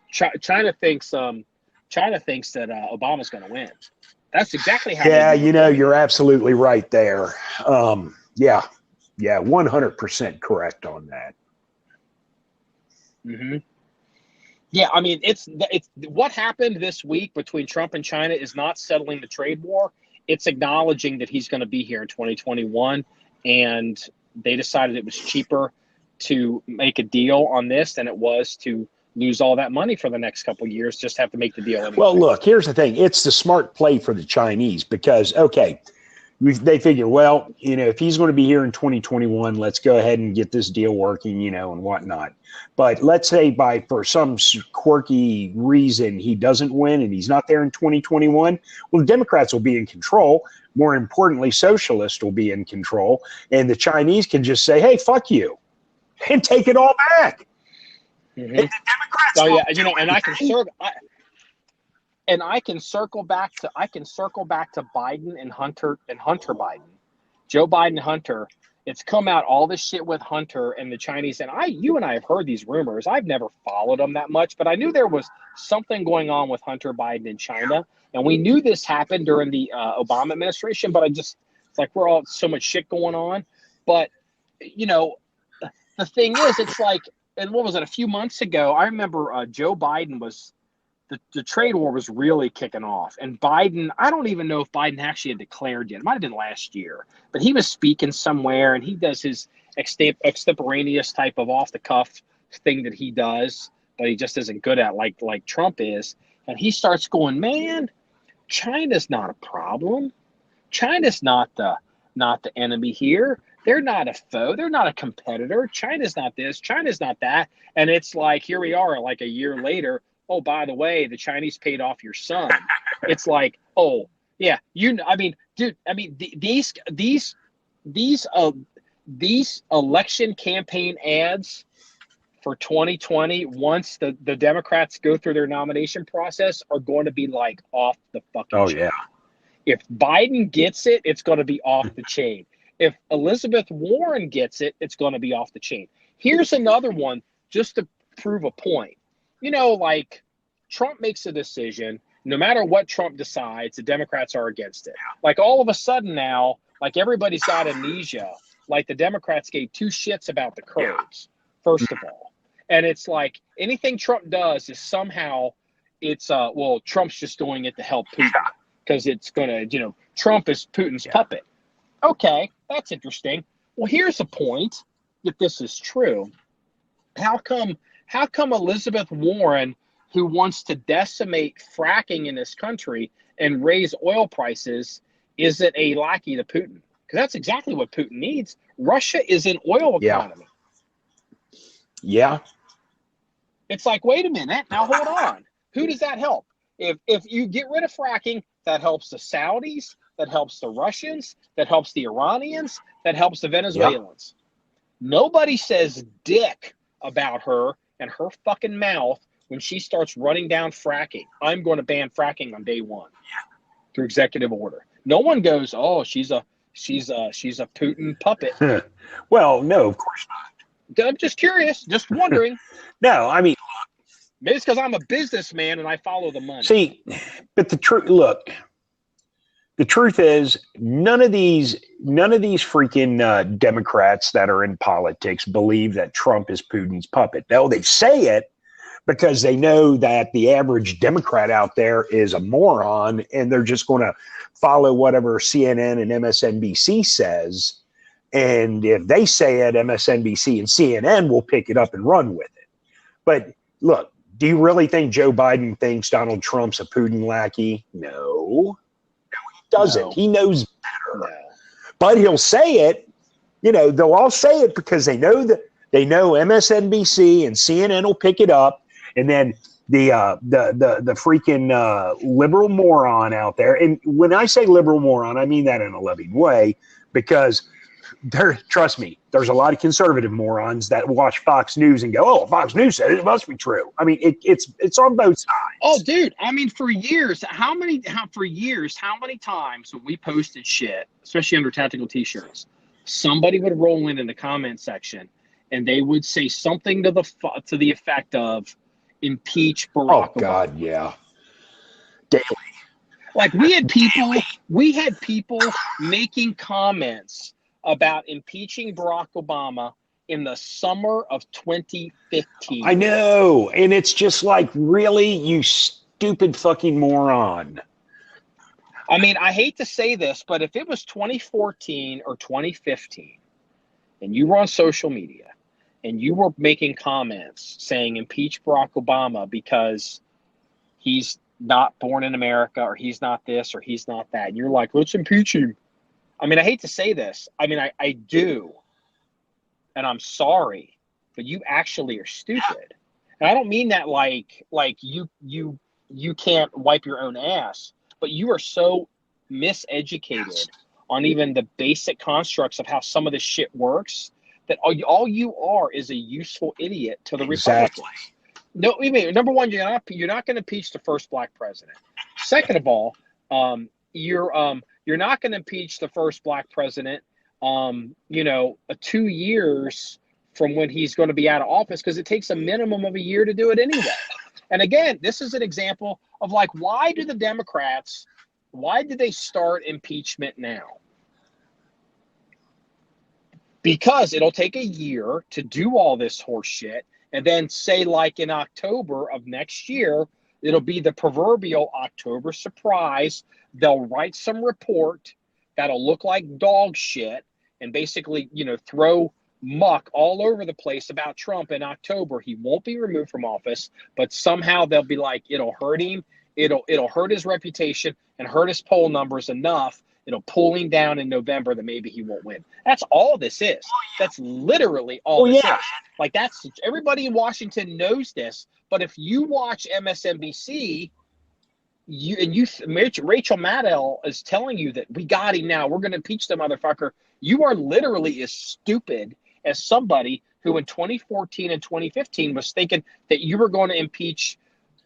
Obama's going to win. That's exactly how. Yeah, you're absolutely right there. 100% correct on that. Mm-hmm. Yeah, it's what happened this week between Trump and China is not settling the trade war. It's acknowledging that he's going to be here in 2021, and they decided it was cheaper to make a deal on this than it was to lose all that money for the next couple of years. Just have to make the deal anyway. Well, look, here's the thing. It's the smart play for the Chinese because, okay, they figure, well, if he's going to be here in 2021, let's go ahead and get this deal working, and whatnot. But let's say for some quirky reason he doesn't win and he's not there in 2021, well, the Democrats will be in control. More importantly, socialists will be in control. And the Chinese can just say, hey, fuck you, and take it all back. Mm-hmm. And the Democrats I can circle back to Biden and Hunter Biden. Joe Biden and Hunter. It's come out all this shit with Hunter and the Chinese, and you and I have heard these rumors. I've never followed them that much, but I knew there was something going on with Hunter Biden in China, and we knew this happened during the Obama administration. But it's like we're all so much shit going on. But the thing is, it's like and what was it, a few months ago, I remember Joe Biden was, the trade war was really kicking off. And Biden, I don't even know if Biden actually had declared yet. It might have been last year. But he was speaking somewhere, and he does his extemporaneous type of off-the-cuff thing that he does, but he just isn't good at like Trump is. And he starts going, man, China's not a problem. China's not the enemy here. They're not a foe. They're not a competitor. China's not this. China's not that. And it's like, here we are, like a year later. Oh, by the way, the Chinese paid off your son. It's like, oh, yeah, these election campaign ads for 2020, once the Democrats go through their nomination process, are going to be like off the fucking chain. Yeah. If Biden gets it, it's going to be off the chain. If Elizabeth Warren gets it, it's going to be off the chain. Here's another one just to prove a point. Like Trump makes a decision, no matter what Trump decides, the Democrats are against it. Like all of a sudden now, like everybody's got amnesia. Like the Democrats gave two shits about the Kurds, first of all. And it's like anything Trump does is somehow it's, Trump's just doing it to help Putin because it's going to, Trump is Putin's puppet. Okay, that's interesting. Well, here's a point. If this is true, how come Elizabeth Warren, who wants to decimate fracking in this country and raise oil prices, isn't a lackey to Putin? Because that's exactly what Putin needs. Russia is an oil economy. Yeah. It's like, wait a minute. Now, hold on. Who does that help? If you get rid of fracking, that helps the Saudis, that helps the Russians, that helps the Iranians, that helps the Venezuelans. Nobody says dick about her and her fucking mouth when she starts running down fracking. I'm going to ban fracking on day one through executive order. No one goes, oh, she's a Putin puppet. Well, no, of course not. I'm just curious, just wondering. No, I mean, maybe it's because I'm a businessman and I follow the money. See, but the truth is, none of these freaking Democrats that are in politics believe that Trump is Putin's puppet. No, they say it because they know that the average Democrat out there is a moron, and they're just going to follow whatever CNN and MSNBC says. And if they say it, MSNBC and CNN will pick it up and run with it. But look, do you really think Joe Biden thinks Donald Trump's a Putin lackey? No, he doesn't. No. He knows better. No. But he'll say it. They'll all say it because they know MSNBC and CNN will pick it up, and then the freaking liberal moron out there. And when I say liberal moron, I mean that in a loving way, because trust me, there's a lot of conservative morons that watch Fox News and go, oh, Fox News said it must be true. I mean, it's on both sides. Oh, dude. I mean, for years, how many times when we posted shit, especially under tactical t-shirts, somebody would roll in the comment section and they would say something to the effect of impeach Barack Obama. Oh, God, yeah. Daily. Like we had people making comments about impeaching Barack Obama in the summer of 2015. I know. And it's just like, really, you stupid fucking moron. I mean, I hate to say this, but if it was 2014 or 2015 and you were on social media and you were making comments saying impeach Barack Obama because he's not born in America or he's not this or he's not that, and you're like, let's impeach him. I mean, I hate to say this. I mean, I do, and I'm sorry, but you actually are stupid. And I don't mean that like you can't wipe your own ass, but you are so miseducated on even the basic constructs of how some of this shit works that all you are is a useful idiot to the Republicans. No, I mean, number one, you're not going to impeach the first black president. Second of all, you're not going to impeach the first black president, 2 years from when he's going to be out of office, because it takes a minimum of a year to do it anyway. And again, this is an example of like, why did they start impeachment now? Because it'll take a year to do all this horse shit. And then say like in October of next year, it'll be the proverbial October surprise. They'll write some report that'll look like dog shit and basically, throw muck all over the place about Trump in October. He won't be removed from office, but somehow they'll be like, it'll hurt him. It'll hurt his reputation and hurt his poll numbers enough. It'll pull him down in November that maybe he won't win. That's all this is. That's literally all this is. Like, that's, everybody in Washington knows this. But if you watch MSNBC, Rachel Maddow is telling you that we got him now, we're going to impeach the motherfucker. You are literally as stupid as somebody who in 2014 and 2015 was thinking that you were going to impeach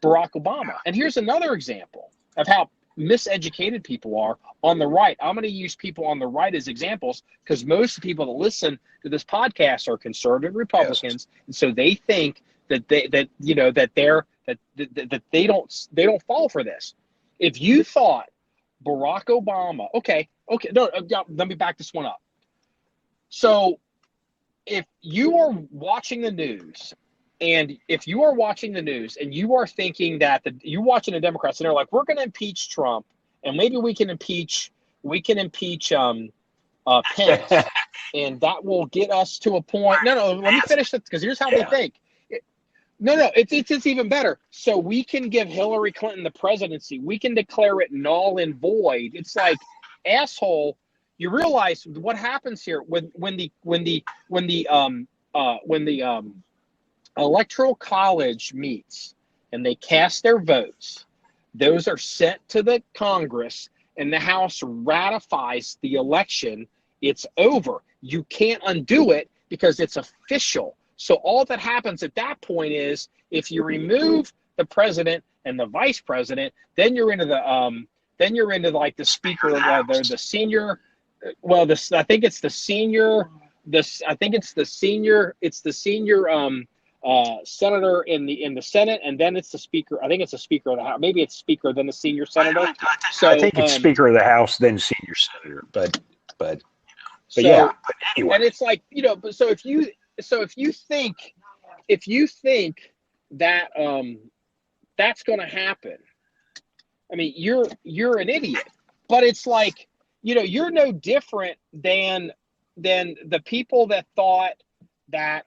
Barack Obama. And here's another example of how miseducated people are on the right. I'm going to use people on the right as examples because most people that listen to this podcast are conservative Republicans, and so they think that they don't fall for this. If you thought Barack Obama, let me back this one up. So if you are watching the news, and you are thinking that you're watching the Democrats and they're like, we're going to impeach Trump, and maybe we can impeach Pence, and that will get us to a point. No, let me finish it because here's how they think. It's even better. So we can give Hillary Clinton the presidency. We can declare it null and void. It's like, asshole. You realize what happens here when the Electoral College meets and they cast their votes. Those are sent to the Congress, and the House ratifies the election. It's over. You can't undo it because it's official. So all that happens at that point is if you remove the president and the vice president, then you're into like the speaker, the senior. Well, I think it's the senior senator in the Senate, and then it's the speaker. I think it's the speaker of the House. Maybe it's speaker, then the senior senator. I think it's speaker of the House, then senior senator. But yeah. But anyway. And it's like, so if you think that that's going to happen, I mean, you're an idiot. But it's like, you're no different than the people that thought that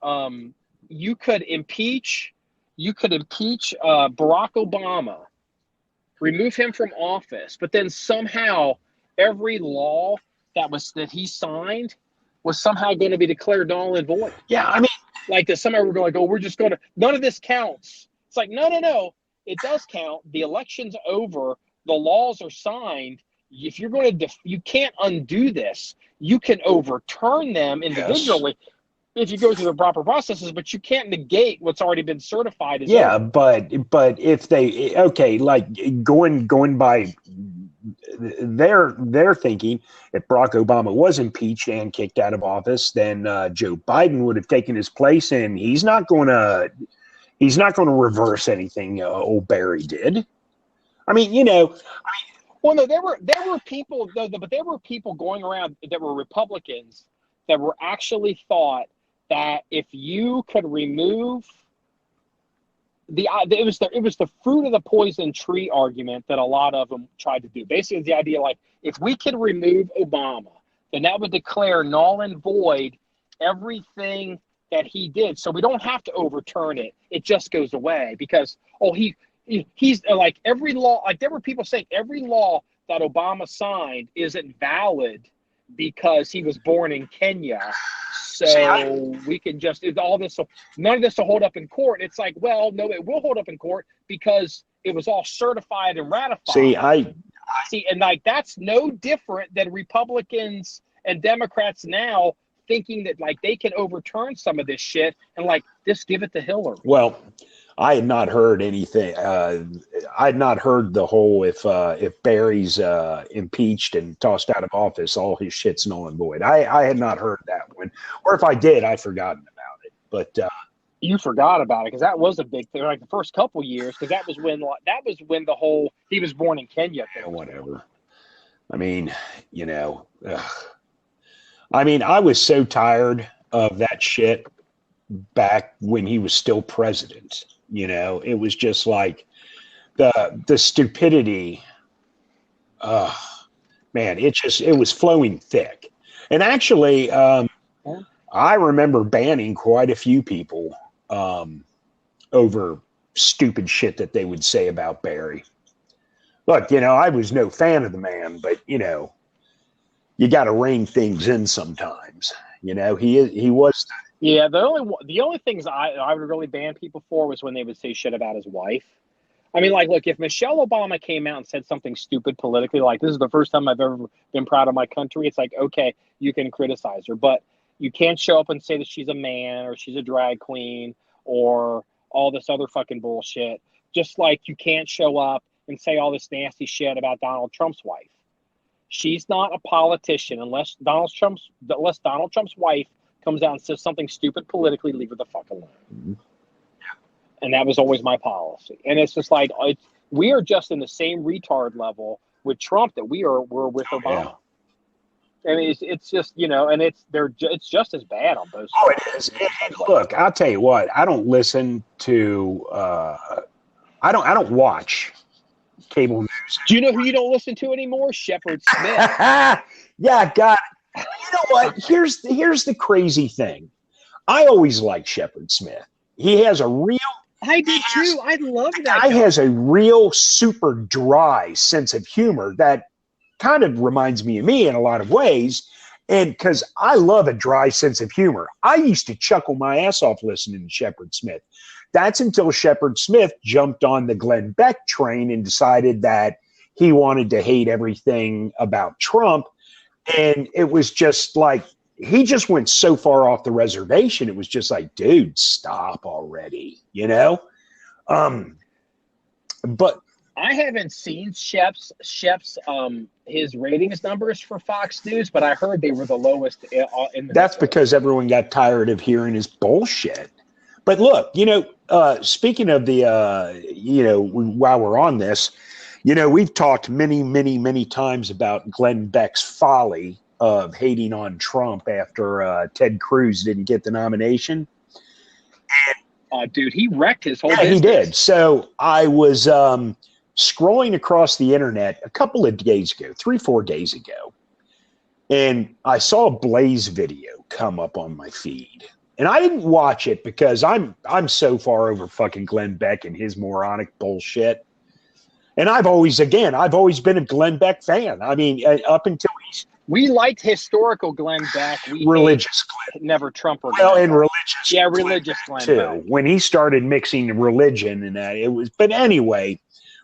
you could impeach Barack Obama, remove him from office, but then somehow every law that he signed was somehow going to be declared null and void. Yeah, I mean, like that somehow we're going to go, we're just going to, none of this counts. It's like, no, it does count. The election's over. The laws are signed. If you're going to, you can't undo this. You can overturn them individually. Yes. If you go through the proper processes, but you can't negate what's already been certified. But if they like going by their thinking, if Barack Obama was impeached and kicked out of office, then Joe Biden would have taken his place, and he's not going to reverse anything old Barry did. I mean, well, no, there were people, but there were people going around that were Republicans that were actually thought that if you could remove it was the fruit of the poison tree argument that a lot of them tried to do. Basically, the idea like if we could remove Obama, then that would declare null and void everything that he did. So we don't have to overturn it. It just goes away because he's like every law. Like there were people saying every law that Obama signed isn't valid because he was born in Kenya. So we can just all this. None of this will hold up in court. It's like, well, no, it will hold up in court because it was all certified and ratified. See, and like that's no different than Republicans and Democrats now thinking that like they can overturn some of this shit and like just give it to Hillary. Well, I had not heard anything. I had not heard the whole if Barry's impeached and tossed out of office, all his shit's null and void. I had not heard that one, or if I did, I'd forgotten about it. But you forgot about it because that was a big thing. Like the first couple years, because that was when the whole he was born in Kenya thing. Yeah, whatever. I mean, I mean, I was so tired of that shit back when he was still president. You know, it was just like the stupidity. Man, it was flowing thick. And actually, I remember banning quite a few people over stupid shit that they would say about Barry. Look, I was no fan of the man, but you got to rein things in sometimes. He was. Yeah, the only things I would really ban people for was when they would say shit about his wife. I mean, like, look, if Michelle Obama came out and said something stupid politically, like, this is the first time I've ever been proud of my country, it's like, okay, you can criticize her, but you can't show up and say that she's a man or she's a drag queen or all this other fucking bullshit. Just like you can't show up and say all this nasty shit about Donald Trump's wife. She's not a politician unless Donald Trump's wife comes out and says something stupid politically, leave her the fuck alone. Mm-hmm. And that was always my policy. And it's just like, we are just in the same retard level with Trump that we're with Obama. Yeah. And it's just, and it's just as bad on both sides. Oh, it is. And look, I'll tell you what, I don't listen to, I don't watch cable news. Do you know who you don't listen to anymore? Shepard Smith. Yeah, God. You know what? Here's the crazy thing. I always liked Shepard Smith. He has a real. I did too. I love that guy. Has a real super dry sense of humor that kind of reminds me of me in a lot of ways. And because I love a dry sense of humor, I used to chuckle my ass off listening to Shepard Smith. That's until Shepard Smith jumped on the Glenn Beck train and decided that he wanted to hate everything about Trump. And it was just like, he just went so far off the reservation. It was just like, dude, stop already, But I haven't seen Shep's his ratings numbers for Fox News, but I heard they were the lowest in the. That's because everyone got tired of hearing his bullshit. But look, speaking of the, while we're on this, we've talked many, many, many times about Glenn Beck's folly of hating on Trump after Ted Cruz didn't get the nomination. Dude, he wrecked his whole business. He did. So I was scrolling across the internet a couple of days ago, 3-4 days ago, and I saw a Blaze video come up on my feed. And I didn't watch it because I'm so far over fucking Glenn Beck and his moronic bullshit. And I've always been a Glenn Beck fan. I mean, up until we liked historical Glenn Beck. Religious Glenn. Never Trump or Well, and religious. Yeah, religious Glenn too. Beck. When he started mixing religion and that, it was. But anyway,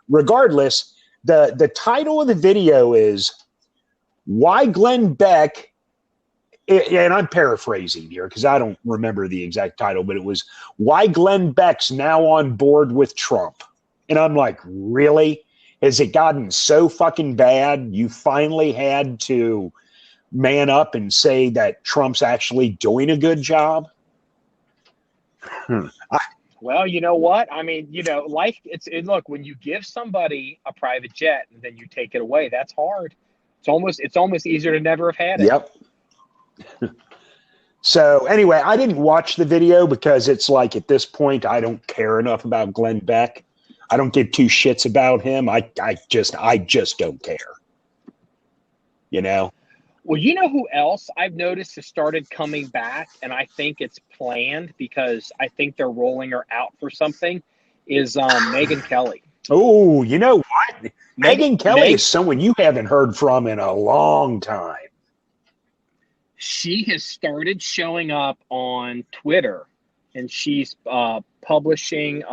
regardless, the title of the video is "Why Glenn Beck." And I'm paraphrasing here because I don't remember the exact title, but it was "Why Glenn Beck's Now on Board with Trump." And I'm like, really? Has it gotten so fucking bad you finally had to man up and say that Trump's actually doing a good job? Well, you know what? I mean, life, look, when you give somebody a private jet and then you take it away, that's hard. It's almost easier to never have had it. Yep. So anyway, I didn't watch the video because it's like at this point, I don't care enough about Glenn Beck. I don't give two shits about him. I just don't care. Well, you know who else I've noticed has started coming back, and I think it's planned because I think they're rolling her out for something, is Megyn Kelly. Oh, you know what? Megyn Kelly is someone you haven't heard from in a long time. She has started showing up on Twitter, and she's publishing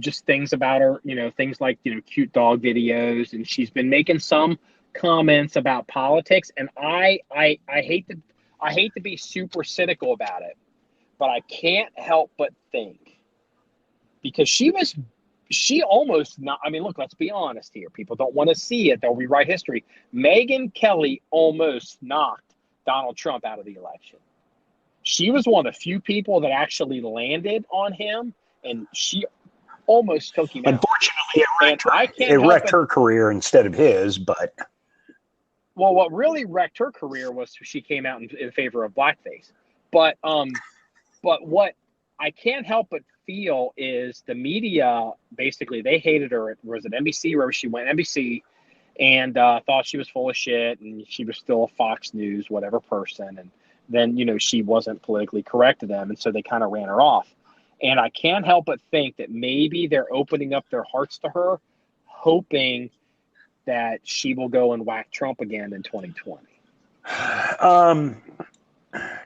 just things about her, things like, cute dog videos. And she's been making some comments about politics. And I hate to be super cynical about it, but I can't help but think because she almost not, I mean, look, let's be honest here. People don't want to see it. They'll rewrite history. Megyn Kelly almost knocked Donald Trump out of the election. She was one of the few people that actually landed on him, and she almost took him out. Unfortunately, it wrecked her career instead of his, but... Well, what really wrecked her career was she came out in favor of blackface. But But what I can't help but feel is the media, basically, they hated her. Was it NBC, wherever she went, NBC, and thought she was full of shit, and she was still a Fox News, whatever person. And then, she wasn't politically correct to them, and so they kind of ran her off. And I can't help but think that maybe they're opening up their hearts to her, hoping that she will go and whack Trump again in 2020.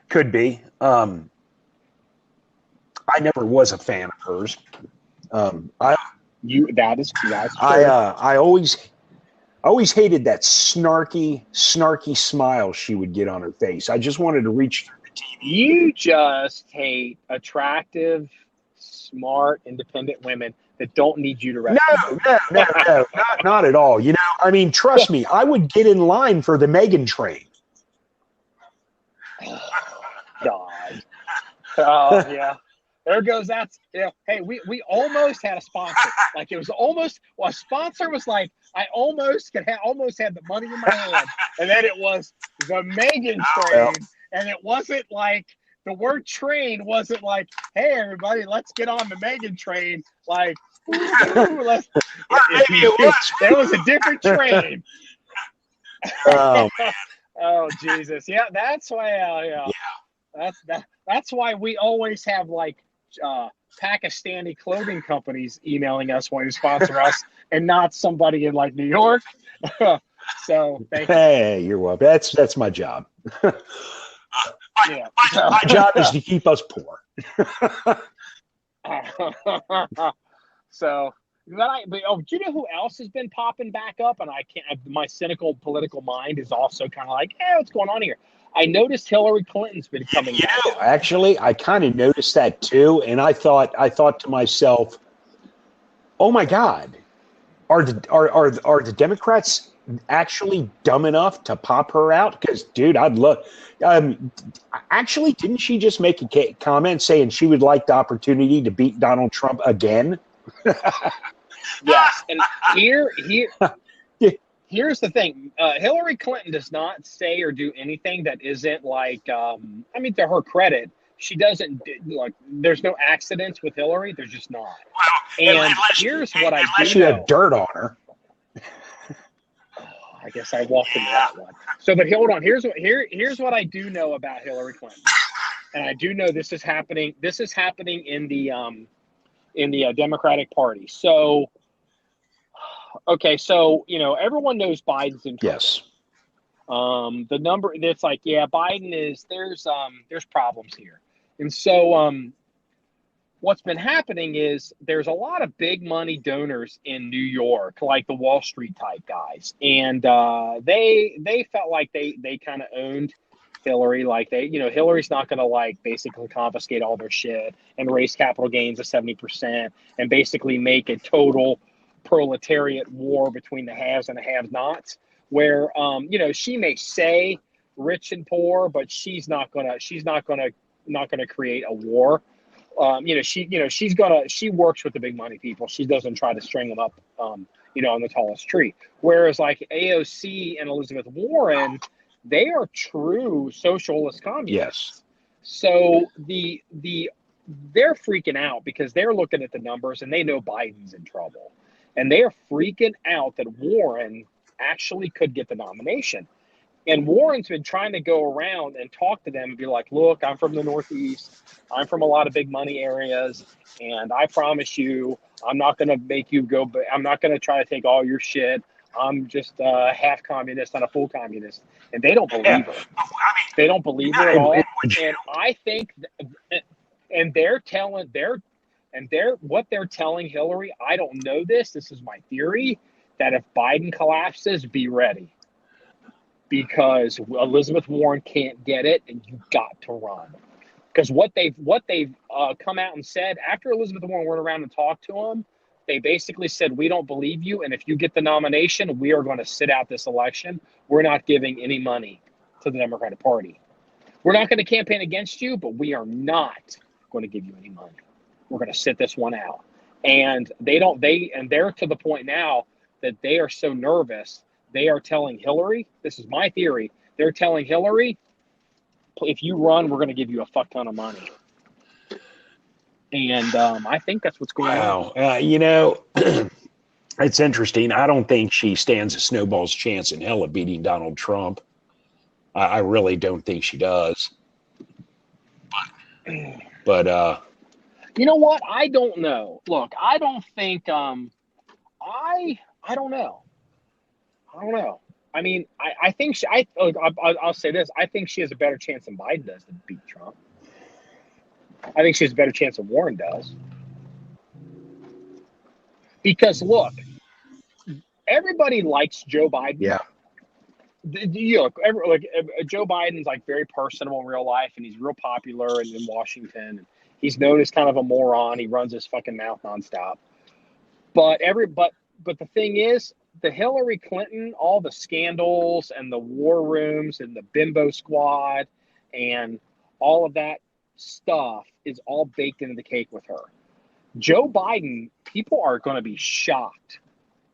Could be. I never was a fan of hers. That's true. I always hated that snarky smile she would get on her face. I just wanted to reach through the TV. You just hate attractive, smart, independent women that don't need you to rescue. No, not at all. I mean, trust me, I would get in line for the Megan train. God. Oh, yeah. There goes that. Hey, we almost had a sponsor. Like, it was almost, a sponsor was like, I almost had the money in my hand. And then it was the Megan train. And it wasn't like, the word train wasn't like, hey, everybody, let's get on the Megan train. Like, it was a different train. Oh, man. Oh, Jesus. Yeah, that's why. That's why we always have like Pakistani clothing companies emailing us wanting to sponsor us, and not somebody in like New York. So thank you. Hey, you're welcome. That's my job. My job is to keep us poor. So, do you know who else has been popping back up? And my cynical political mind is also kind of like, what's going on here? I noticed Hillary Clinton's been coming back up. Actually, I kind of noticed that too, and I thought to myself, "Oh my God, are the Democrats actually dumb enough to pop her out?" Because, dude, I'd look. Actually, didn't she just make a comment saying she would like the opportunity to beat Donald Trump again? Yes, and here's the thing. Hillary Clinton does not say or do anything that isn't like, to her credit, she doesn't, like, there's no accidents with Hillary. There's just not. And here's what I do know. Unless you have dirt on her. I guess I walked into that one. So, but hold on. Here's what I do know about Hillary Clinton. And I do know this is happening. This is happening in the Democratic Party. So, okay, so everyone knows Biden's in trouble. Yes. The number, it's like, Biden is, there's problems here. And so what's been happening is there's a lot of big money donors in New York, like the Wall Street type guys. And they felt like they kind of owned Hillary. Like Hillary's not going to like basically confiscate all their shit and raise capital gains of 70% and basically make a total proletariat war between the haves and the have-nots, where she may say rich and poor, but she's not gonna create a war. She works with the big money people. She doesn't try to string them up on the tallest tree. Whereas like AOC and Elizabeth Warren, they are true socialist communists. Yes. So they're freaking out because they're looking at the numbers and they know Biden's in trouble. And they are freaking out that Warren actually could get the nomination. And Warren's been trying to go around and talk to them and be like, look, I'm from the Northeast. I'm from a lot of big money areas. And I promise you, I'm not going to make you go, but I'm not going to try to take all your shit. I'm just a half communist, not a full communist. And they don't believe her. They don't believe her at all. And I think, and what they're telling Hillary, I don't know this is my theory, that if Biden collapses, be ready. Because Elizabeth Warren can't get it, and you got to run. Because what they've come out and said, after Elizabeth Warren went around and talked to them, they basically said, we don't believe you, and if you get the nomination, we are going to sit out this election. We're not giving any money to the Democratic Party. We're not going to campaign against you, but we are not going to give you any money. We're going to sit this one out. And they're to the point now that they are so nervous, they are telling Hillary, this is my theory, they're telling Hillary, if you run, we're going to give you a fuck ton of money. And I think that's what's going on. Wow. It's interesting. I don't think she stands a snowball's chance in hell of beating Donald Trump. I really don't think she does. But you know what? I don't know. Look, I don't think I don't know. I don't know. I mean, I think I'll say this. I think she has a better chance than Biden does to beat Trump. I think she has a better chance than Warren does. Because look, everybody likes Joe Biden. yeah, Joe Biden's like very personable in real life, and he's real popular in Washington. And he's known as kind of a moron. He runs his fucking mouth nonstop. But the thing is, the Hillary Clinton, all the scandals and the war rooms and the bimbo squad and all of that stuff is all baked into the cake with her. Joe Biden, people are going to be shocked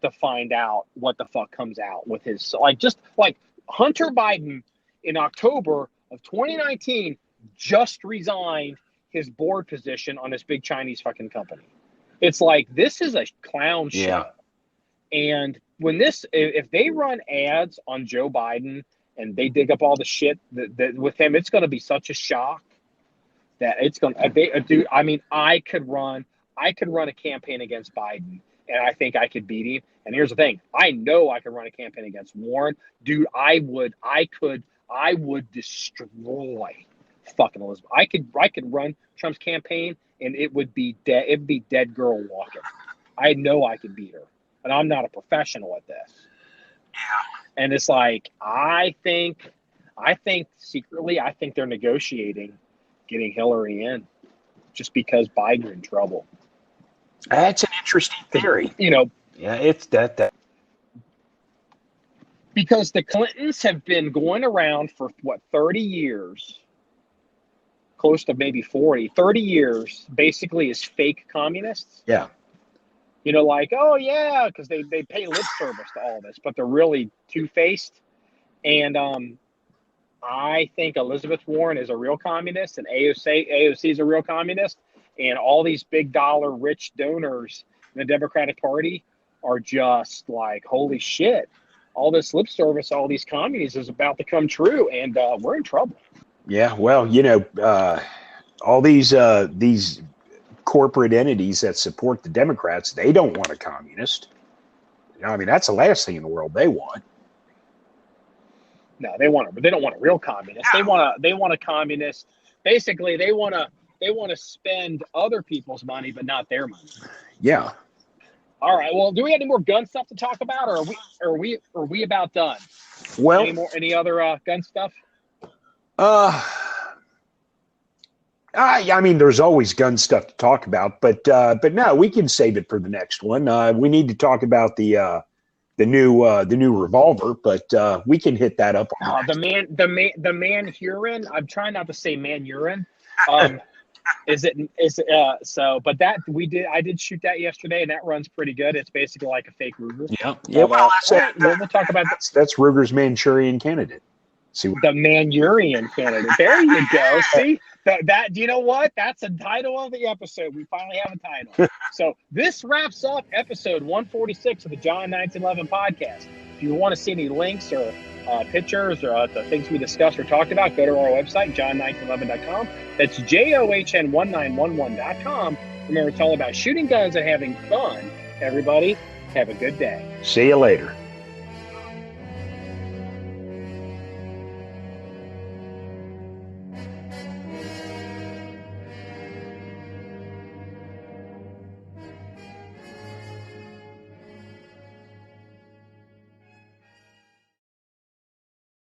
to find out what the fuck comes out with his, just like Hunter Biden in October of 2019 just resigned his board position on this big Chinese fucking company. It's like, this is a clown show. Yeah. And if they run ads on Joe Biden and they dig up all the shit that with him, it's going to be such a shock that it's going to, dude, I mean, I could run a campaign against Biden, and I think I could beat him. And here's the thing. I know I could run a campaign against Warren. Dude, I would destroy fucking Elizabeth. I could run Trump's campaign, and it would be dead. It'd be dead girl walking. I know I could beat her, and I'm not a professional at this. Yeah. And it's like, I think secretly, I think they're negotiating getting Hillary in just because Biden's in trouble. That's an interesting theory. Yeah, it's that. Because the Clintons have been going around for 30 years, close to maybe 30 years, basically as fake communists. Yeah. Oh yeah, because they pay lip service to all this, but they're really two-faced. And I think Elizabeth Warren is a real communist, and AOC is a real communist, and all these big dollar rich donors in the Democratic Party are just like, holy shit, all this lip service, all these communists is about to come true, and we're in trouble. Yeah, well, all these corporate entities that support the Democrats, they don't want a communist. I mean, that's the last thing in the world they want. No, they don't want a real communist. They want a communist. Basically, they want to spend other people's money, but not their money. Yeah. All right. Well, do we have any more gun stuff to talk about, or are we about done? Well, any other gun stuff? I mean, there's always gun stuff to talk about, but no, we can save it for the next one. We need to talk about the new revolver, but we can hit that up. The Manurhin. I'm trying not to say Manurhin. But that I did shoot that yesterday, and that runs pretty good. It's basically like a fake Ruger. Yeah. Well, we'll talk about that. That's Ruger's Manchurian Candidate. The Manurian Candidate. There you go. See that? Do you know what? That's the title of the episode. We finally have a title. So this wraps up episode 146 of the John 1911 podcast. If you want to see any links or pictures or the things we discussed or talked about, go to our website, john1911.com. That's JOHN1911.com. Remember, it's all about shooting guns and having fun. Everybody, have a good day. See you later.